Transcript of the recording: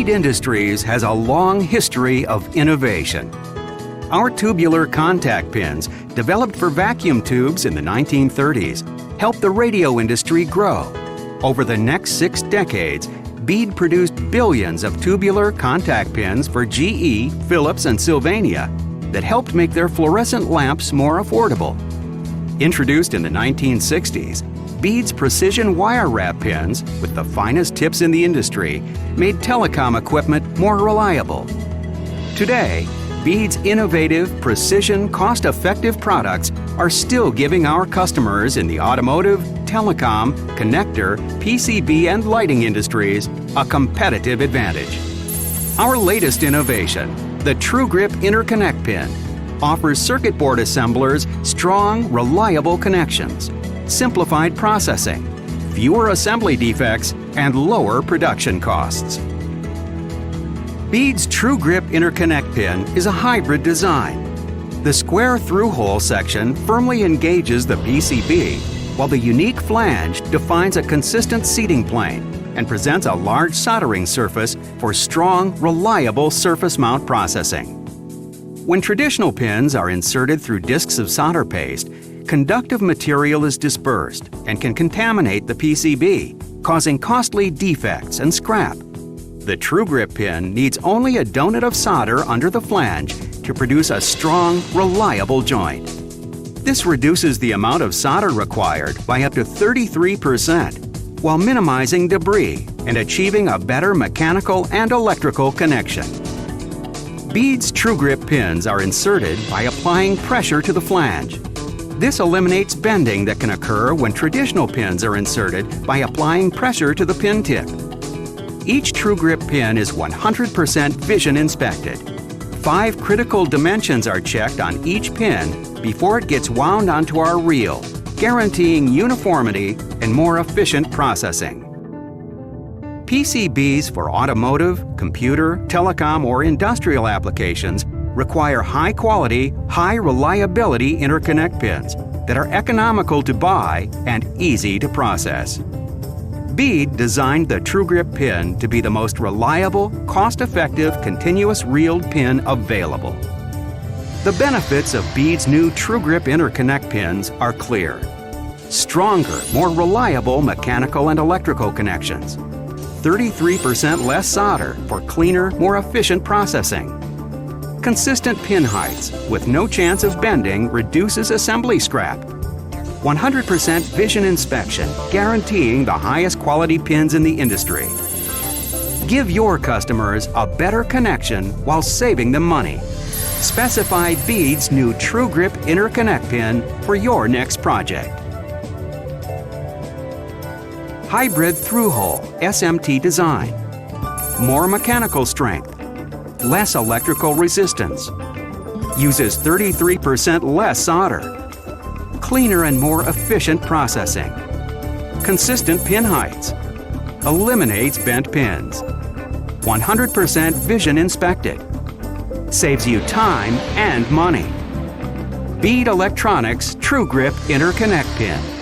Bead Industries has a long history of innovation. Our tubular contact pins, developed for vacuum tubes in the 1930s, helped the radio industry grow. Over the next 6 decades, Bead produced billions of tubular contact pins for GE, Philips, and Sylvania that helped make their fluorescent lamps more affordable. Introduced in the 1960s, Bead's precision wire wrap pins, with the finest tips in the industry, made telecom equipment more reliable. Today, Bead's innovative, precision, cost-effective products are still giving our customers in the automotive, telecom, connector, PCB, and lighting industries a competitive advantage. Our latest innovation, the TrueGrip Interconnect Pin, offers circuit board assemblers strong, reliable connections, simplified processing, fewer assembly defects, and lower production costs. Bead's TrueGrip Interconnect Pin is a hybrid design. The square through-hole section firmly engages the PCB, while the unique flange defines a consistent seating plane and presents a large soldering surface for strong, reliable surface mount processing. When traditional pins are inserted through discs of solder paste, conductive material is dispersed and can contaminate the PCB, causing costly defects and scrap. The TrueGrip pin needs only a donut of solder under the flange to produce a strong, reliable joint. This reduces the amount of solder required by up to 33%, while minimizing debris and achieving a better mechanical and electrical connection. Bead's TrueGrip pins are inserted by applying pressure to the flange. This eliminates bending that can occur when traditional pins are inserted by applying pressure to the pin tip. Each TrueGrip pin is 100% vision inspected. 5 critical dimensions are checked on each pin before it gets wound onto our reel, guaranteeing uniformity and more efficient processing. PCBs for automotive, computer, telecom, or industrial applications require high-quality, high-reliability interconnect pins that are economical to buy and easy to process. Bead designed the TrueGrip pin to be the most reliable, cost-effective, continuous reeled pin available. The benefits of Bead's new TrueGrip interconnect pins are clear. Stronger, more reliable mechanical and electrical connections. 33% less solder for cleaner, more efficient processing. Consistent pin heights with no chance of bending reduces assembly scrap. 100% vision inspection, guaranteeing the highest quality pins in the industry. Give your customers a better connection while saving them money. Specify Bead's new TrueGrip Interconnect Pin for your next project. Hybrid through-hole SMT design. More mechanical strength. Less electrical resistance. Uses 33% less solder. Cleaner and more efficient processing. Consistent pin heights. Eliminates bent pins. 100% vision inspected. Saves you time and money. Bead Electronics TrueGrip Interconnect Pin.